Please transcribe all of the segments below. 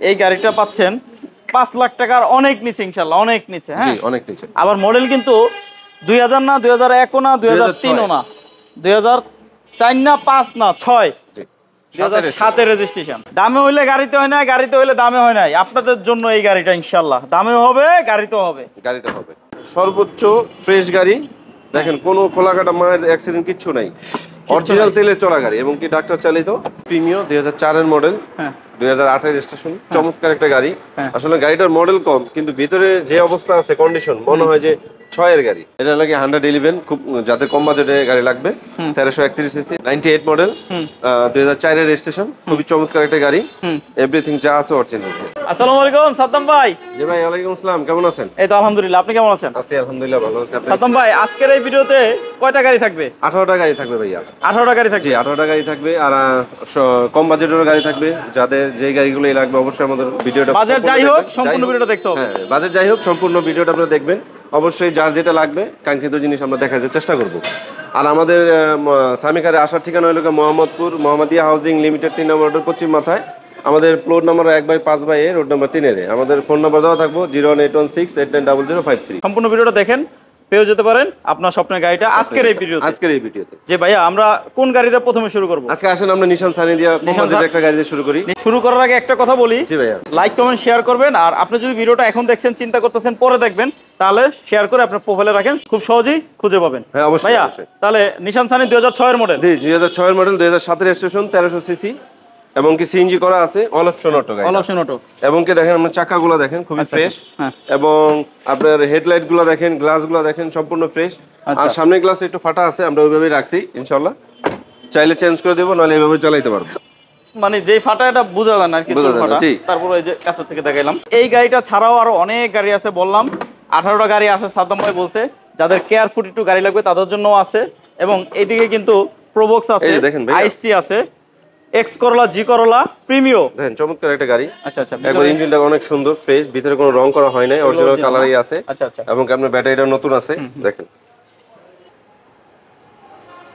এই গাড়িটা পাচ্ছেন 5 লাখ টাকার অনেক নিচে, ইনশাআল্লাহ অনেক নিচে। হ্যাঁ, অনেক নিচে। আবার মডেল কিন্তু 2000 না, 2001 না, 2003 না, 2004 না, 5 না, 6, 2007 রেজিস্ট্রেশন। দামে হইলে গাড়িতে হয় না, গাড়িতে হইলে দামে হয় নাই। আপনাদের জন্য এই গাড়িটা ইনশাআল্লাহ দামেও হবে, গাড়িতেও হবে। সর্বোচ্চ ফ্রেশ গাড়ি দেখেন, কোনো খোলাকাটা মায়ের অ্যাক্সিডেন্ট কিচ্ছু নাই, অরিজিনাল তেলে চলা গাড়ি এবং কি ডাক্তার চালিত। প্রিমিয়াম 2004 এর মডেল, 2008 এর রেজিস্ট্রেশন, চমৎকার একটা গাড়ি। আসলে গাড়িটার মডেল কম, কিন্তু ভিতরে যে অবস্থা আছে কন্ডিশন মনে হয় যে 6 এর গাড়ি। এটা লাগে 111, খুব যাদের কম বাজেটে গাড়ি লাগবে। 1331 সিসি, 98 মডেল, 2004 এর রেজিস্ট্রেশন, খুবই চমৎকার একটা গাড়ি। এভরিথিং যা আছে অরিজিনাল। আসসালামু আলাইকুম সাদ্দাম ভাই। জি ভাই, ওয়ালাইকুম আসসালাম, কেমন আছেন? এই তো আলহামদুলিল্লাহ, আপনি কেমন আছেন? আছি আলহামদুলিল্লাহ, ভালো আছি। সাদ্দাম ভাই, আজকের এই ভিডিওতে কয়টা গাড়ি থাকবে? 18টা গাড়ি থাকবে ভাইয়া। 18টা গাড়ি থাকবে? জি, 18টা গাড়ি থাকবে। আর কম বাজেটেরও গাড়ি থাকবে। যাদের যে গাড়িগুলোই লাগবে অবশ্যই আমাদের ভিডিওটা, বাজেট যাই হোক সম্পূর্ণ ভিডিওটা দেখতে হবে। হ্যাঁ, বাজেট যাই হোক সম্পূর্ণ ভিডিওটা আপনারা দেখবেন। অবশ্যই যার যেটা লাগবে কাঙ্ক্ষিত জিনিস আমরা দেখাতে চেষ্টা করব। আর আমাদের সামিকারে আসার ঠিকানা হলো মোহাম্মদপুর মোহাম্মদিয়া হাউজিং লিমিটেড 3 নম্বর রোড, পশ্চিম মাথায়। আমাদের plot number 1/5/A, road number 3 আমাদের ফোন নাম্বার দেওয়া থাকবো 01816890053। সম্পূর্ণ ভিডিওটা দেখেন, পেয়ে যেতে পারেন আপনার স্বপ্নের গাড়িটা আজকের এই ভিডিওতে। যে ভাইয়া, আমরা কোন গাড়িতে প্রথমে শুরু করব? আজকে আসেন আমরা নিশান সানি দিয়া একটা গাড়ি দিয়ে শুরু করি। শুরু করার আগে একটা কথা বলি। জি ভাইয়া, লাইক কমেন্ট শেয়ার করবেন। আর আপনি যদি ভিডিওটা এখন দেখছেন, চিন্তা করতেছেন পরে দেখবেন, তাহলে শেয়ার করে আপনার প্রোফাইলে রাখেন, খুব সহজেই খুঁজে পাবেন। হ্যাঁ অবশ্যই ভাইয়া। তাহলে নিশান সানি 2006 এর মডেল। জি, 2006 এর মডেল, 2007 এর রেজিস্ট্রেশন, 1300 সিসি এবং কি সিএনজি করা আছে, অল অপশন অটো গাড়ি। All option auto. এবং কি দেখেন আপনার চাকাগুলো দেখেন খুবই ফ্রেশ। এবং আপনার হেডলাইট গুলো দেখেন, গ্লাস গুলো দেখেন সম্পূর্ণ ফ্রেশ। আর সামনের গ্লাস একটু ফাটা আছে, আমরা ওইভাবেই রাখছি, ইনশাআল্লাহ চাইলে চেঞ্জ করে দেব, নাহলে এইভাবে চালাতে পারবো। মানে যেই ফাটা এটা বোঝা যায় না আর কি, ফাটা। তারপরে এই যে কাছে থেকে দেখাইলাম। এই গাড়িটা ছাড়াও আরো অনেক গাড়ি আছে, বললাম 18টা গাড়ি আছে সাদ্দাম ভাই বলছে। যাদের কেয়ারফুল একটু গাড়ি লাগবে তাদের জন্য আছে। এবং এইদিকে কিন্তু প্রোবক্স আছে, আইএসটি আছে, এক্স করলা, জি করলা, প্রিমিয়াম। দেখেন চমৎকার একটা গাড়ি। আচ্ছা আচ্ছা, একবার ইঞ্জিনটা অনেক সুন্দর ফ্রেশ, ভিতরে কোনো রং করা হয় নাই, অরিজিনাল কালারই আছে। আচ্ছা আচ্ছা। এবং আপনার ব্যাটারিটা নতুন আছে, দেখেন।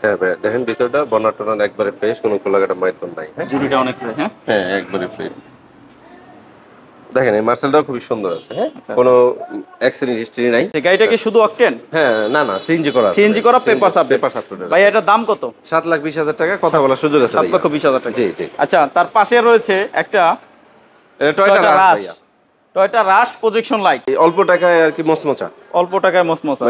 হ্যাঁ ভাই, দেখেন ভিতরটা বনাট একবারে ফ্রেশ, কোনো খোলাকাটা মাইতন নাই। হ্যাঁ, জুড়িটা অনেক ফ্রেশ। হ্যাঁ, একবারে ফ্রেশ। দেখেন এই মার্সেলটাও খুবই সুন্দর আছে। হ্যাঁ, কোনো অ্যাক্সিডেন্ট হিস্টরি নাই। এই গাড়িটা কি শুধু অকটেন? হ্যাঁ, না না, সিএনজি করা আছে। সিএনজি করা, পেপারস আপডেট। ভাই এটার দাম কত? 7,20,000 টাকা, কথা বলার সুযোগ আছে। 7,20,000 টাকা। জি জি। আচ্ছা, তার পাশে রয়েছে একটা টয়োটা রাশ। টয়োটা রাশ প্রজেকশন লাইট। অল্প টাকায় আর কি মসমচা। অল্প টাকায় মসমচা,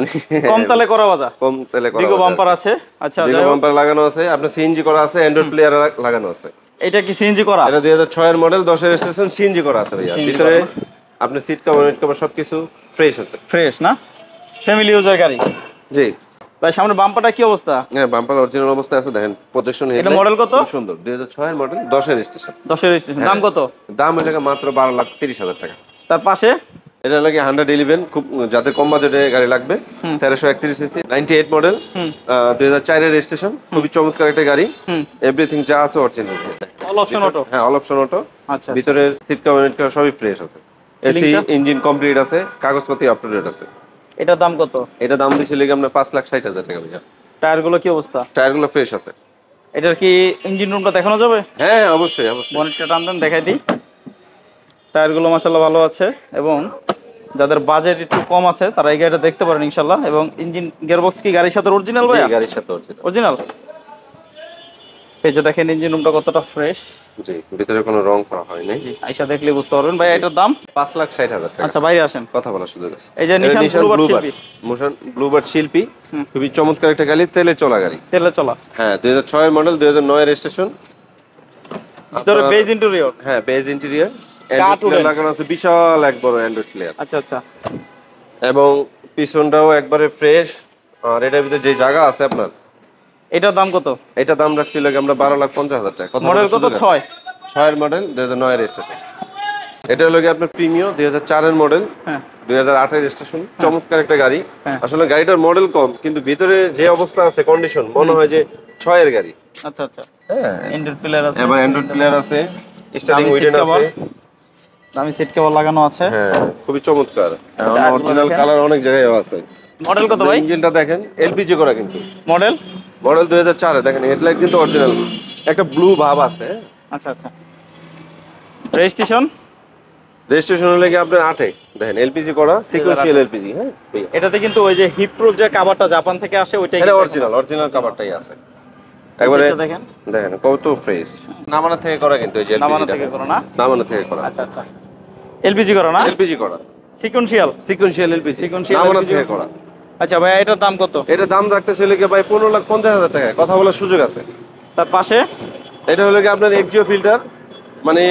কম তেলে করা বাজা। কম তেলে করা। বিগো বাম্পার আছে। আচ্ছা, বিগো বাম্পার লাগানো আছে, আপনার সিএনজি করা আছে, অ্যান্ড্রয়েড প্লেয়ার লাগানো আছে। এটা কি সিএনজি করা? এটা 2006 এর মডেল, 10 এর রেজিস্ট্রেশন, সিএনজি করা আছে ভাইয়া। ভিতরে আপনি সিট কভার, মিট কভার সবকিছু ফ্রেশ আছে। ফ্রেশ না? ফ্যামিলি ইউজার গাড়ি। জি ভাই, সামনে বাম্পারটা কি অবস্থা? হ্যাঁ, বাম্পার অরিজিনাল অবস্থায় আছে, দেখেন প্রজেকশন হেডলাইট। এটা মডেল কত? সুন্দর, 2006 এর মডেল, 10 এর রেজিস্ট্রেশন। 10 এর রেজিস্ট্রেশন। দাম কত? দাম হলো মাত্র 12,30,000 টাকা। তার পাশে এটা লাগে 111, খুব যাদের কম বাজেটে গাড়ি লাগবে। 1331 সিসি, 98 মডেল, 2004 এর রেজিস্ট্রেশন, খুবই চমৎকার একটা গাড়ি। এভরিথিং যা আছে অরিজিনাল। All option auto. হ্যাঁ, অল অপশন অটো। আচ্ছা, ভিতরে সিট কভার, মিট কভার সবই ফ্রেশ আছে। এসি ইঞ্জিন কমপ্লিট আছে, কাগজপত্র আপ টু ডেট আছে। এটার দাম কত? এটা দাম দিছিল আমরা 5,60,000 টাকা ভাইয়া। টায়ারগুলো কি অবস্থা? টায়ারগুলো ফ্রেশ আছে। এটার কি ইঞ্জিন রুমটা দেখানো যাবে? হ্যাঁ অবশ্যই অবশ্যই। বনেটটা টান দেন, দেখাই দিই। টায়ারগুলো মাশাআল্লাহ ভালো আছে। এবং যাদের বাজেট একটু কম আছে তারা এই গাড়িটা দেখতে পারেন ইনশাআল্লাহ। এবং ইঞ্জিন গিয়ারবক্স কি গাড়ির সাথে অরিজিনাল ভাই? জি, গাড়ির সাথে অরিজিনাল। এই যে দেখেন ইঞ্জিন রুমটা কতটা ফ্রেশ। জি, ভিতরে কোনো রং করা হয় নাই। জি, আইসা দেখলে বুঝতে পারবেন। ভাই এটার দাম 5,60,000 টাকা। আচ্ছা, বাইরে আসেন, কথা বলার সুযোগ আছে। এই যে নিশান ব্লুবার্ড শিল্পী, খুবই চমৎকার একটা গাড়ি, তেলে চলা গাড়ি। তেলে চলা। হ্যাঁ, 2006 এর মডেল, 2009 এর রেজিস্ট্রেশন। ভিতরে বেজ ইন্টেরিয়র। হ্যাঁ, বেজ ইন্টেরিয়র। অ্যান্ড্রয়েড প্লেয়ার লাগানো আছে, বিশাল এক বড় অ্যান্ড্রয়েড প্লেয়ার। আচ্ছা আচ্ছা। এবং পিছনটাও একবারে ফ্রেশ। আর এটার ভিতরে যে জায়গা আছে আপনার। এটার দাম কত? এটা দাম রাখছিল আমরা 12,50,000 টাকা। মডেল কত? 6 এর মডেল, 2009 এর রেজিস্ট্রেশন। এটা হলো কি আপনার প্রিমিয়াম, 2004 এর মডেল, 2008 এর রেজিস্ট্রেশন, চমৎকার একটা গাড়ি। আসলে গাড়িটার মডেল কম, কিন্তু ভিতরে যে অবস্থা আছে কন্ডিশন মনে হয় যে 6 এর গাড়ি। আচ্ছা আচ্ছা। হ্যাঁ, অ্যান্ড্রয়েড প্লেয়ার আছে। এবার অ্যান্ড্রয়েড প্লেয়ার আছে, স্টারিং হুইল আছে, দামি সিট কভার লাগানো আছে। হ্যাঁ, খুবই চমৎকার। অরিজিনাল কালার অনেক জায়গায় আছে। মডেল কত ভাই? ইঞ্জিনটা দেখেন এলপিজি করা, কিন্তু মডেল 2004 এ। দেখেন হেডলাইট কিন্তু অরিজিনাল, একটা ব্লু ভাব আছে। আচ্ছা আচ্ছা। রেজিস্ট্রেশন রেজিস্ট্রেশন হলে কি আপনার 8 দেখেন এলপিজি করা সিকোয়েন্সিয়াল এলপিজি। হ্যাঁ, এটাতে কিন্তু ওই যে হিপ প্রুফ যে কভারটা জাপান থেকে আসে ওইটাই এটা অরিজিনাল কভারটাই আছে একবারে। দেখেন কত ফ্রেশ, নামানা থেকে করা কিন্তু এই যে এলপিজি থেকে করা না, নামানা থেকে করা। আচ্ছা আচ্ছা, এলপিজি করা না, এলপিজি করা সিকোয়েন্সিয়াল এলপিজি নামানা থেকে করা। আচ্ছা ভাই, এটার দাম কত? এটা দাম রাখতেছে হলো কি ভাই 15,50,000 টাকা, কথা বলার সুযোগ আছে। তার পাশে এটা হলো কি আপনার এক্সিও ফিল্টার, মানে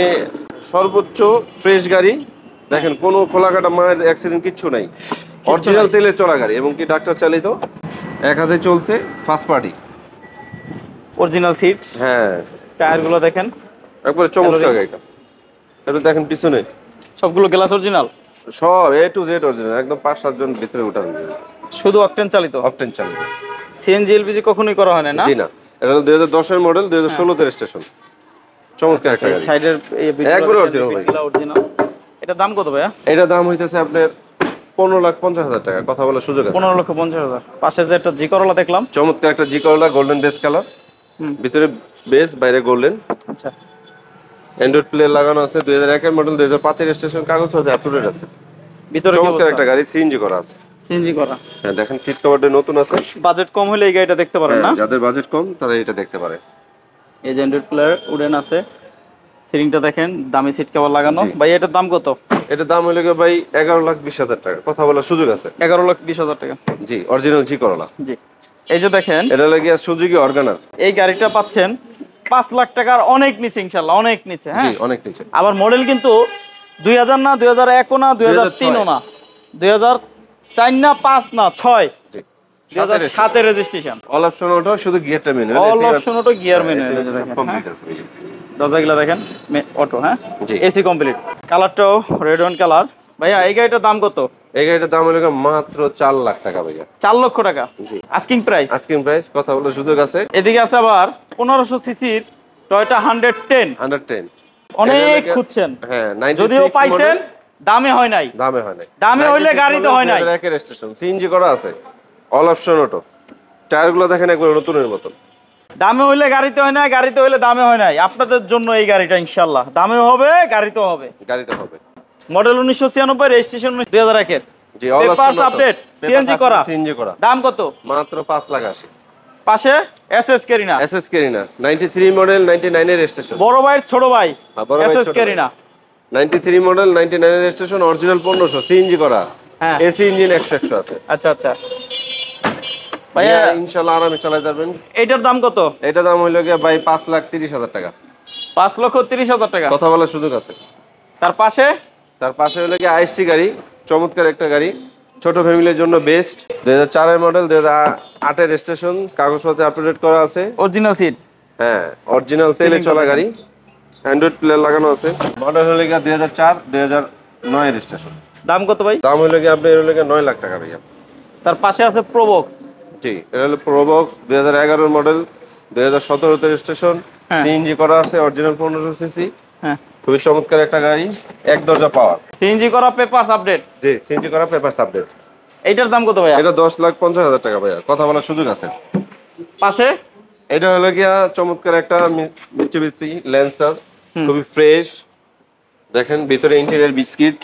সর্বোচ্চ ফ্রেশ গাড়ি। দেখেন কোনো খোলাকাটা মায়ের অ্যাক্সিডেন্ট কিচ্ছু নাই, অরিজিনাল তেলে চলা গাড়ি এবং কি ডাক্তার চালিত, এক হাতে চলছে, ফার্স্ট পার্টি, অরিজিনাল সিট। হ্যাঁ, টায়ার গুলো দেখেন একবারে চমৎকার গাড়িটা। এটা দেখেন পিছনে সবগুলো গ্লাস অরিজিনাল, সব এ টু জেড অরিজিনাল, একদম 5-7 জন ভিতরে উঠানো, শুধু অকটেন চালিত। অকটেন চালিত, সিএনজি এলপিজি কখনোই করা হয় না। জি না, এটা হলো 2010 এর মডেল, 2016 তে রেজিস্ট্রেশন। চমৎকার একটা গাড়ি, সাইডের একবারে অরিজিনাল ভাই। এটা দাম কত ভাইয়া? এটা দাম হইতেছে আপনার 15,50,000 টাকা, কথা বলার সুযোগ আছে। 15,50,000। পাশে যে একটা জি করলা দেখলাম, চমৎকার একটা জি করলা, গোল্ডেন বেস কালার, ভিতরে বেস বাইরে গোল্ডেন। আচ্ছা, অ্যান্ড্রয়েড প্লে লাগানো আছে, 2001 এর মডেল, 2005 এর রেজিস্ট্রেশন, কাগজ হতে আপ টু ডেট আছে। ভিতরে চমৎকার একটা গাড়ি, সিএনজি করা আছে। সিএনজি করা, হ্যাঁ দেখেন সিট কভারটা নতুন আছে। বাজেট কম হলে এই গাড়িটা দেখতে পারেন না, যাদের বাজেট কম তারা এটা দেখতে পারে। এই যে অ্যান্ড্রয়েড প্লেয়ার উডেন আছে, সিলিংটা দেখেন, দামি সিট কভার লাগানো। ভাই এটার দাম কত? এটার দাম হলো ভাই 11,20,000 টাকা, কথা বলার সুযোগ আছে। 11,20,000 টাকা, জি, অরিজিনাল জি করলা। জি, এই যে দেখেন এটা লাগে সুজুকি অর্গানার। এই গাড়িটা পাচ্ছেন 5 লাখ টাকার অনেক নিচে, ইনশাআল্লাহ অনেক নিচে। হ্যাঁ, জি অনেক নিচে। আবার মডেল কিন্তু 2000 না, 2001 না, 2003 না, 2004 না, 5 না, 6, জি 2007 এর রেজিস্ট্রেশন। অল অপশন অটো, শুধু গিয়ারটা manual, all option auto, gear manual. Complete আছে। দরজাগুলো দেখেন অটো, হ্যাঁ, জি এসি কমপ্লিট। কালারটাও রেড ওয়ান কালার। ভাইয়া এই গাড়িটার দাম কত? এই গাড়িটার দাম হলো মাত্র 4 লাখ টাকা ভাইয়া। 4 লক্ষ টাকা, জি আস্কিং প্রাইস। আস্কিং প্রাইস, কথা বলার সুযোগ আছে। এদিকে আছে আবার 1500 সিসির টয়োটা 110। অনেক খুঁজছেন, হ্যাঁ, যদিও পাইছেন, দামে হয় নাই। দামে হইলে গাড়ি তো হয় নাই। রেজিস্ট্রেশন, সিএনজি করা আছে, অল অপশন অটো, টায়ারগুলো দেখেন একবার নতুনের মতন। দামে হইলে গাড়িতে হয় নাই, গাড়িতে হইলে দামে হয় নাই। আপনাদের জন্য এই গাড়িটা ইনশাআল্লাহ দামে হবে, গাড়িতে হবে। মডেল 1996, রেজিস্ট্রেশন 2001 এর। জি, অল অপশন আপডেট, সিএনজি করা। দাম কত? মাত্র 5,80,000। পাশে এসএস কেরিনা, 93 মডেল, 99 এর রেজিস্ট্রেশন। বড় ভাইয়ের ছোট ভাই, এসএস কেরিনা, 93 মডেল, 99 এর রেজিস্ট্রেশন, অরিজিনাল 1500, সিএনজি করা, হ্যাঁ, এসি ইঞ্জিন 100 আছে। আচ্ছা আচ্ছা ভাইয়া, ইনশাআল্লাহ আরামে চালাতে পারবেন। এটার দাম কত? এটা দাম হইলো গিয়ে ভাই 5,30,000 টাকা, 5,30,000 টাকা, কথা বলার সুযোগ আছে। তার পাশে হলো গিয়ে আইএসটি গাড়ি, চমৎকার একটা গাড়ি, ছোট ফ্যামিলির জন্য বেস্ট। 2004 এর মডেল, 2008 এর রেজিস্ট্রেশন, কাগজপত্র আপ টু ডেট করা আছে, অরিজিনাল সিট, হ্যাঁ অরিজিনাল তেলে চলা গাড়ি, অ্যান্ড্রয়েড প্লে লাগানো আছে। মডেল হলো গিয়ে 2004, 2009 এর রেজিস্ট্রেশন। দাম কত ভাই? দাম হলো গিয়ে আপনার 9 লাখ টাকা ভাইয়া। তার পাশে আছে প্রোবক্স। জি, এটা হলো প্রোবক্স, 2011 এর মডেল, 2017 তে রেজিস্ট্রেশন, সিএনজি করা আছে, অরিজিনাল 1500 সিসি, হ্যাঁ খুবই চমৎকার একটা গাড়ি, এক দরজা পাওয়ার, সিএনজি করা, পেপারস আপডেট। জি সিএনজি করা, পেপারস আপডেট। এইটার দাম কত ভাইয়া? এটা 10,50,000 টাকা ভাইয়া, কথা বলার সুযোগ আছে। পাশে এটা হলো গিয়া চমৎকার একটা মিৎসুবিশি ল্যান্সার, খুবই ফ্রেশ, দেখেন ভিতরে interior biscuit,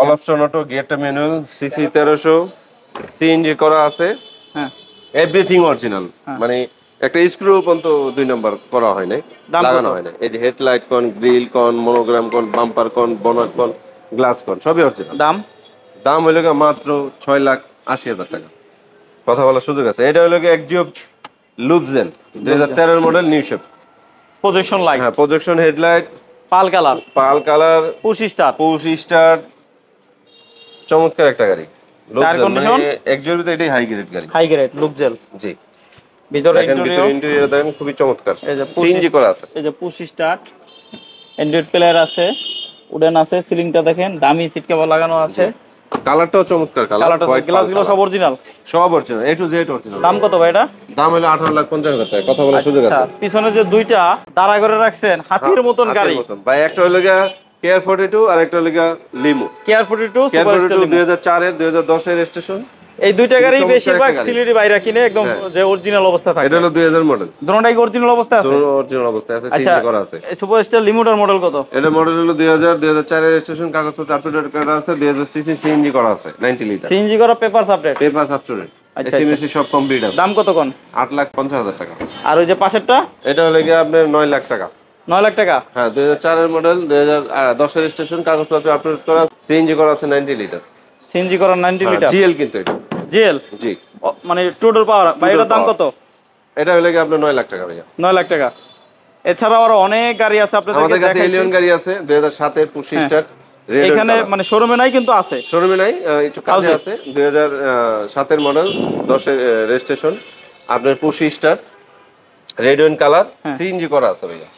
all option auto, গিয়ারটা ম্যানুয়াল, সিসি 1300, সিএনজি করা আছে, হ্যাঁ এভরিথিং অরিজিনাল, মানে একটা স্ক্রু পর্যন্ত 2 নাম্বার করা হয় নাই, লাগানো হয় না। এই যে হেডলাইট কোন, গ্রিল কোন, মনোগ্রাম কোন, বাম্পার কোন, বোনাট কোন, গ্লাস কোন, সবই অরিজিনাল। দাম হলো গিয়ে মাত্র 6,80,000 টাকা, কথা বলার সুযোগ আছে। এটা হলো গিয়ে এক্সিও লুভজেন, 2013 এর model, new shape, projection light, হ্যাঁ প্রজেকশন হেডলাইট, পাল কালার, পুশ স্টার্ট, চমৎকার একটা গাড়ি। এক্সিওর ভিতরে এটাই হাই গ্রেড লুভজেল, জি। ভিতরে ইন্টেরিয়র দেখেন খুবই চমৎকার, সিএনজি করা আছে। এই যে পুশ স্টার্ট, অ্যান্ড্রয়েড প্লেয়ার আছে, উডেন আছে, সিলিংটা দেখেন, দামি সিট কভার লাগানো আছে, কালারটাও চমৎকার কালার, গ্লাসগুলো সব original, A to Z original. দাম কত ভাই এটা? দাম হলো 18,50,000 টাকা, কথা বলার সুযোগ আছে। পিছনে যে দুইটা দাঁড়া করে রাখছেন হাতির মতন গাড়ি ভাই, একটা হলো গিয়া কেয়ার 42 আর একটা হলো গিয়া লিমো। কেয়ার 42 2004 এর, 2010 এর রেজিস্ট্রেশন, এই দুইটা গাড়ি বেশিরভাগ সিলেটি বাইরা কিনে একদম যে অরিজিনাল অবস্থা থাকে। এটা হলো 2000 মডেল। দুটোটাই অরিজিনাল অবস্থায় আছে? অরিজিনাল অবস্থায় আছে, সিএনজি করা আছে। এই সুপারস্টার লিমিটার মডেল কত? এটা মডেল হলো 2004 এর রেজিস্ট্রেশন, কাগজপত্র আপ টু ডেট করা আছে, 2000 সিসি সিএনজি করা আছে, 90 লিটার সিএনজি করা, papers update? Papers up to date, এসএমএসি সব কমপ্লিট আছে। দাম কত কোন? 8,50,000 টাকা। আর ওই যে পাশেরটা? এটা হলো কি আপনার 9 লাখ টাকা। 9 লাখ টাকা? হ্যাঁ, 2004 এর মডেল, 2010 এর রেজিস্ট্রেশন, কাগজপত্র আপ টু ডেট করা, সিএনজি করা আছে 90 লিটার। সিএনজি করা 90 লিটার জিএল কিন্তু এটা। জিএল? জি। মানে টু ডোর পাওয়ার। ভাই এটার দাম কত? এটা হলো কি আপনার 9 লাখ টাকা ভাইয়া। 9 লাখ টাকা। এছাড়াও আরো অনেক গাড়ি আছে আপনাদের আমাদের কাছে এলিয়ন গাড়ি আছে 2007 এর পুশ স্টার্ট। এখানে মানে শোরুমে নাই কিন্তু আছে? শোরুমে নাই, একটু কাছে আছে। 2007 এর মডেল, 10 এর রেজিস্ট্রেশন, আপনার push start, red wine colour, CNG করা আছে ভাইয়া।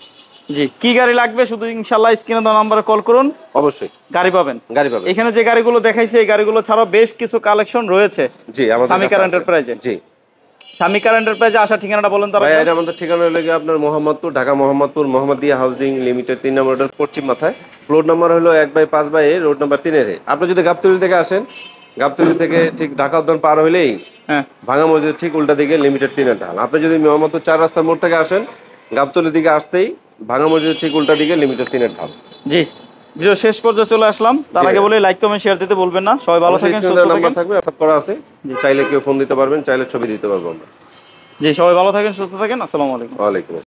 জি, কি গাড়ি লাগবে শুধু ইনশাআল্লাহ স্ক্রিনে দেওয়া নম্বরে কল করুন, অবশ্যই গাড়ি পাবেন। গাড়ি পাবেন। এখানে যে গাড়িগুলো দেখাইছে এই গাড়িগুলো ছাড়াও বেশ কিছু কালেকশন রয়েছে। জি, আমাদের সামি কার এন্টারপ্রাইজে। জি, সামি কার এন্টারপ্রাইজে আসা ঠিকানাটা বলেন তো ভাই। এটা আমাদের ঠিকানা হলো কি আপনার মোহাম্মদপুর, ঢাকা মোহাম্মদপুর, মোহাম্মদিয়া হাউজিং লিমিটেড 3 নম্বর রোডের পশ্চিম মাথায়। ফ্লোর নাম্বার হলো 1/5/A, রোড নাম্বার 3 এর। আপনি যদি গাবতলী থেকে আসেন, গাবতলী থেকে ঠিক ঢাকা উদ্যান পার হইলেই ভাঙা মসজিদ ঠিক উল্টা দিকে লিমিটেড 3 এর ঢাল। আপনি যদি মোহাম্মদপুর 4 রাস্তার মোড় থেকে আসেন, গাবতলী দিকে আসতেই ভাঙা মসজিদ ঠিক উল্টা দিকে লিমিটেড 3 এর ঢাল। জি, ভিডিও শেষ পর্যন্ত চলে আসলাম। তার আগে বলে লাইক কমেন্ট শেয়ার দিতে বলবেন না। সবাই ভালো থাকেন, সুস্থ থাকেন। নাম্বার থাকবে, WhatsApp করা আছে, চাইলে কেউ ফোন দিতে পারবেন, চাইলে ছবি দিতে পারবো আমরা। জি, সবাই ভালো থাকেন, সুস্থ থাকেন। আসসালামু আলাইকুম। ওয়া আলাইকুম।